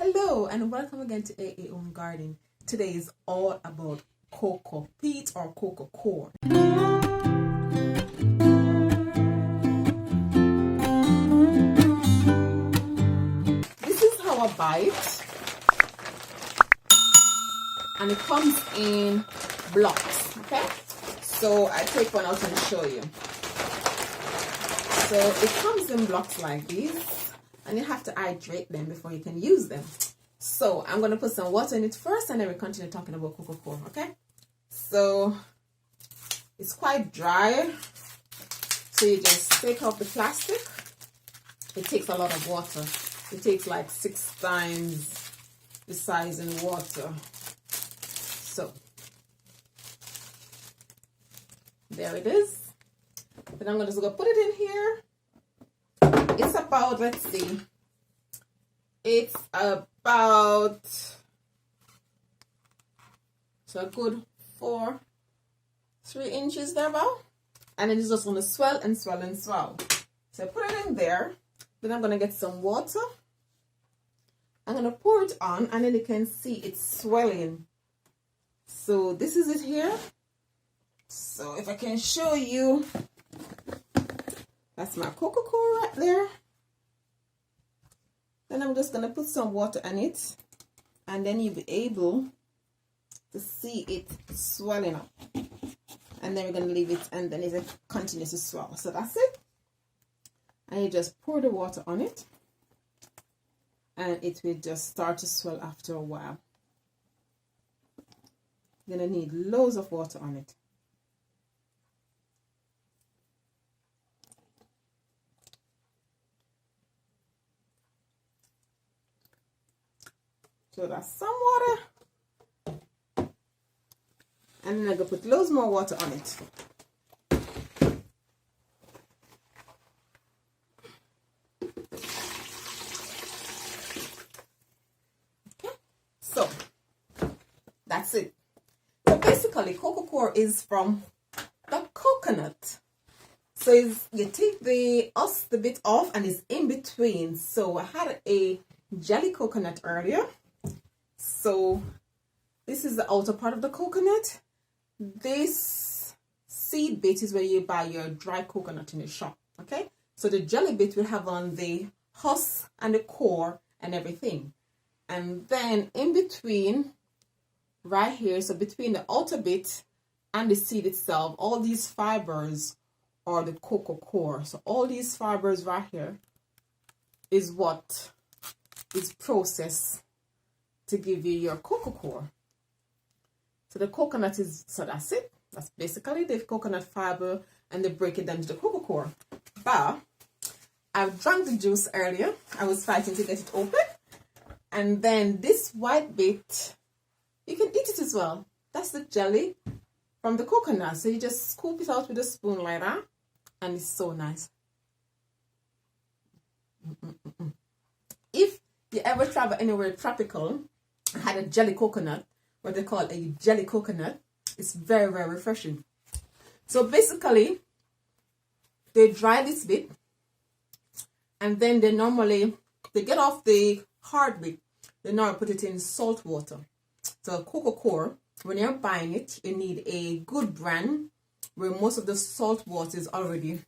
Hello and welcome again to AA Own Garden. Today is all about Coco Peat or Coco Coir. This is how I buy it, and it comes in blocks. Okay, so I take one out and show you. So it comes in blocks like these, and you have to hydrate them before you can use them. So I'm going to put some water in it first, and then we continue talking about Coco Coir. Okay, so it's quite dry, so you just take off the plastic. It takes a lot of water. It takes like 6 times the size in water. So there it is. Then I'm just going to put it in here. It's about, let's see, it's about, so a good 3 inches there about. And then it's just going to swell and swell and swell. So I put it in there. Then I'm going to get some water. I'm going to pour it on, and then you can see it's swelling. So this is it here. So if I can show you, that's my Coco Coir right there. Then I'm just going to put some water on it, and then you'll be able to see it swelling up. And then we're going to leave it, and then it continues to swell. So that's it. And you just pour the water on it, and it will just start to swell after a while. You're going to need loads of water on it. So that's some water. And then I'm going to put loads more water on it. Okay. So that's it. So basically, Coco Coir is from the coconut. So you take the husk, the bit off, and it's in between. So I had a jelly coconut earlier. So this is the outer part of the coconut. This seed bit is where you buy your dry coconut in the shop. Okay, so the jelly bit will have on the husk and the core and everything. And then in between, right here, so between the outer bit and the seed itself, all these fibers are the Coco Coir. So all these fibers right here is what is processed to give you your Coco Coir. So the coconut is, so that's it. That's basically the coconut fiber, and they break it down to the Coco Coir. But I've drank the juice earlier. I was fighting to get it open. And then this white bit, you can eat it as well. That's the jelly from the coconut. So you just scoop it out with a spoon like that, and it's so nice. If you ever travel anywhere tropical, I had a jelly coconut, what they call a jelly coconut. It's very, very refreshing. So basically, they dry this bit, and then they get off the hard bit. They now put it in salt water. So Coco Coir, when you're buying it, you need a good brand where most of the salt water is already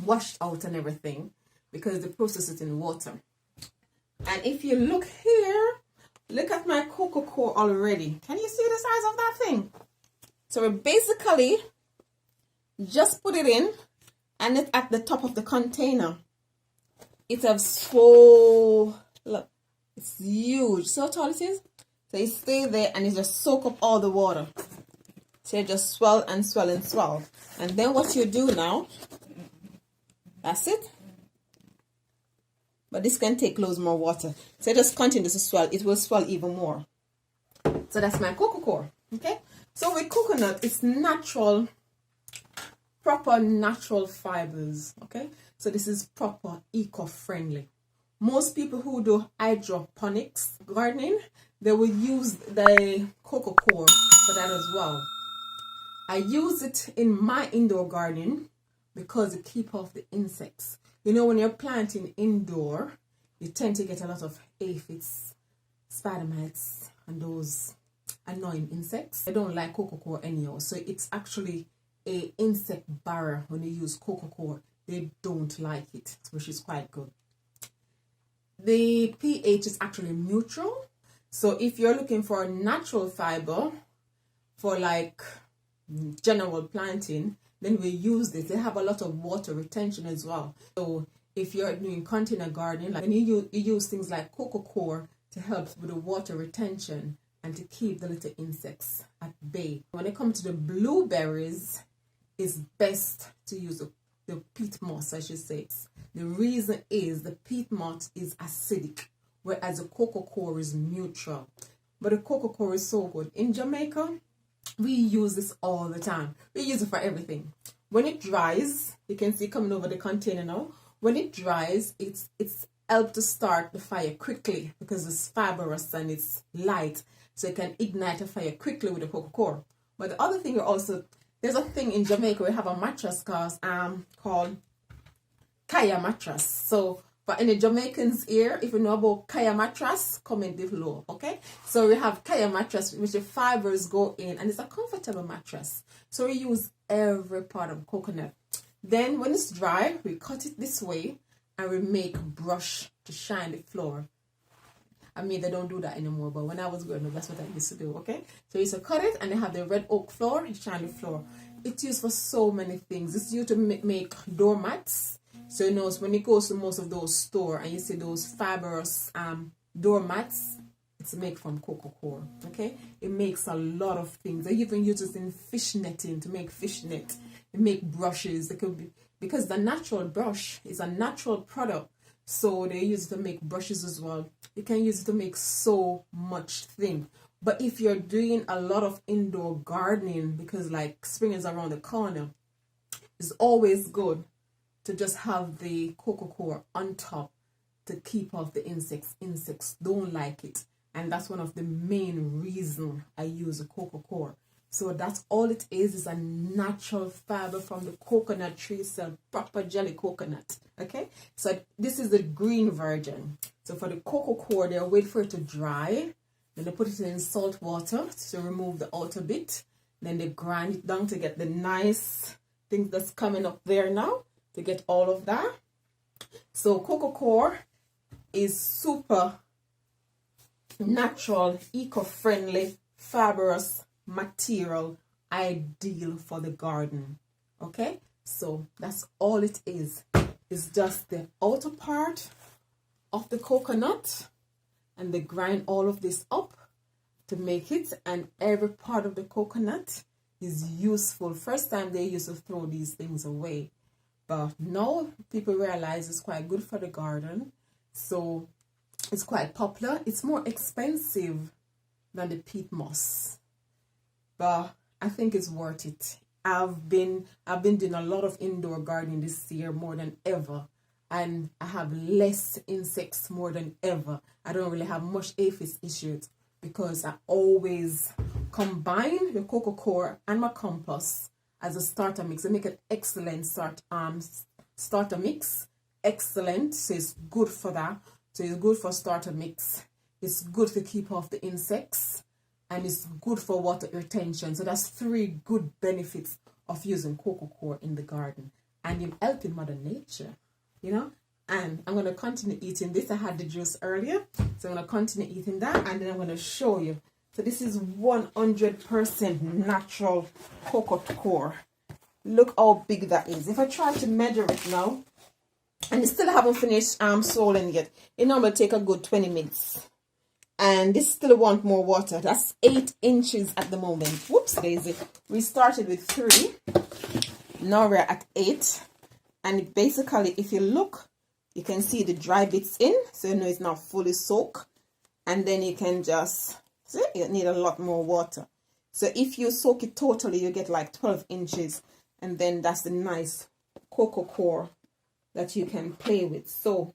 washed out and everything, because they process it in water. And if you look here, look at my Coco Coir already. Can you see the size of that thing? So we basically just put it in, and it's at the top of the container. It has so, look, it's huge. See how tall it is? So it stays there, and it just soak up all the water. So you just swell and swell and swell. And then what you do now, that's it. But this can take loads more water. So just continue to swell. It will swell even more. So that's my Coco Coir. Okay. So with coconut, it's natural, proper natural fibers. Okay. So this is proper eco-friendly. Most people who do hydroponics gardening, they will use the Coco Coir for that as well. I use it in my indoor garden because it keeps off the insects. You know, when you're planting indoor, you tend to get a lot of aphids spider mites and those annoying insects. I don't like Coco Coir anyhow, so it's actually a insect barrier when you use Coco Coir. They don't like it, which is quite good. The pH is actually neutral, so if you're looking for a natural fiber for like general planting, then we use this. They have a lot of water retention as well. So if you're doing container gardening, like when you use things like Coco Coir to help with the water retention and to keep the little insects at bay. When it comes to the blueberries, it's best to use the peat moss, I should say. The reason is the peat moss is acidic, whereas the Coco Coir is neutral. But the Coco Coir is so good. In Jamaica, we use this all the time. We use it for everything. When it dries, you can see coming over the container now. When it dries, it's helped to start the fire quickly because it's fibrous and it's light, so it can ignite a fire quickly with the Coco Coir. But the other thing, there's a thing in Jamaica, we have a mattress called Kaya mattress. So for any Jamaicans here, if you know about Kaya mattress, comment below, okay? So we have Kaya mattress, which the fibers go in, and it's a comfortable mattress. So we use every part of coconut. Then when it's dry, we cut it this way, and we make brush to shine the floor. I mean, they don't do that anymore, but when I was growing up, that's what I used to do, okay? So you used to cut it, and they have the red oak floor, you shine the floor. It's used for so many things. It's used to make doormats. So you know, when it goes to most of those stores, and you see those fibrous doormats, it's made from Coco Coir, okay? It makes a lot of things. They even use it in fish netting to make fish net. They make brushes. They could be, because the natural brush is a natural product, so they use it to make brushes as well. You can use it to make so much thing. But if you're doing a lot of indoor gardening, because like spring is around the corner, it's always good to just have the Coco Coir on top to keep off the insects. Insects don't like it, and that's one of the main reasons I use a Coco Coir. So that's all it is a natural fiber from the coconut tree, so proper jelly coconut, okay? So this is the green version. So for the Coco Coir, they wait for it to dry, then they put it in salt water to remove the outer bit, then they grind it down to get the nice things that's coming up there now, to get all of that. So Coco Coir is super natural, eco-friendly, fibrous material, ideal for the garden, okay? So that's all it is. It's just the outer part of the coconut, and they grind all of this up to make it, and every part of the coconut is useful. First time they used to throw these things away, but now people realize it's quite good for the garden, so it's quite popular. It's more expensive than the peat moss, but I think it's worth it. I've been doing a lot of indoor gardening this year, more than ever, and I have less insects more than ever. I don't really have much aphis issues because I always combine the Coco Coir and my compost as a starter mix. I make an excellent starter mix. Excellent. So it's good for that. So it's good for starter mix. It's good to keep off the insects, and it's good for water retention. So that's 3 good benefits of using Coco Coir in the garden. And you're helping Mother Nature, you know. And I'm going to continue eating this. I had the juice earlier, so I'm going to continue eating that, and then I'm going to show you. So this is 100% natural Coco Coir. Look how big that is. If I try to measure it now, and you still haven't finished soiling yet, it normally take a good 20 minutes. And this still want more water. That's 8 inches at the moment. Whoops, daisy. We started with 3. Now we're at 8. And basically, if you look, you can see the dry bits in. So you know it's not fully soaked. And then you can just, see, you need a lot more water. So if you soak it totally, you get like 12 inches. And then that's the nice Coco Coir that you can play with. So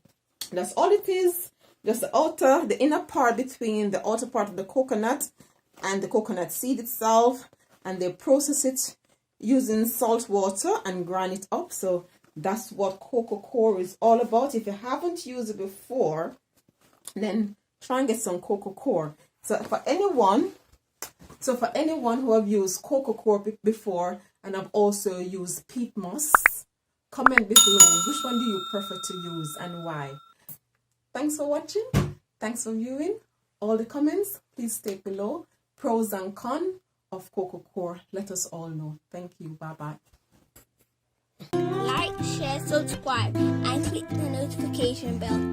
that's all it is. Just the inner part between the outer part of the coconut and the coconut seed itself, and they process it using salt water and grind it up. So that's what Coco Coir is all about. If you haven't used it before, then try and get some Coco Coir. So for anyone who have used Coco Coir before and have also used peat moss, comment below which one do you prefer to use and why. Thanks for watching. Thanks for viewing. All the comments, please state below. Pros and cons of Coco Coir. Let us all know. Thank you. Bye-bye. Like, share, subscribe, and click the notification bell.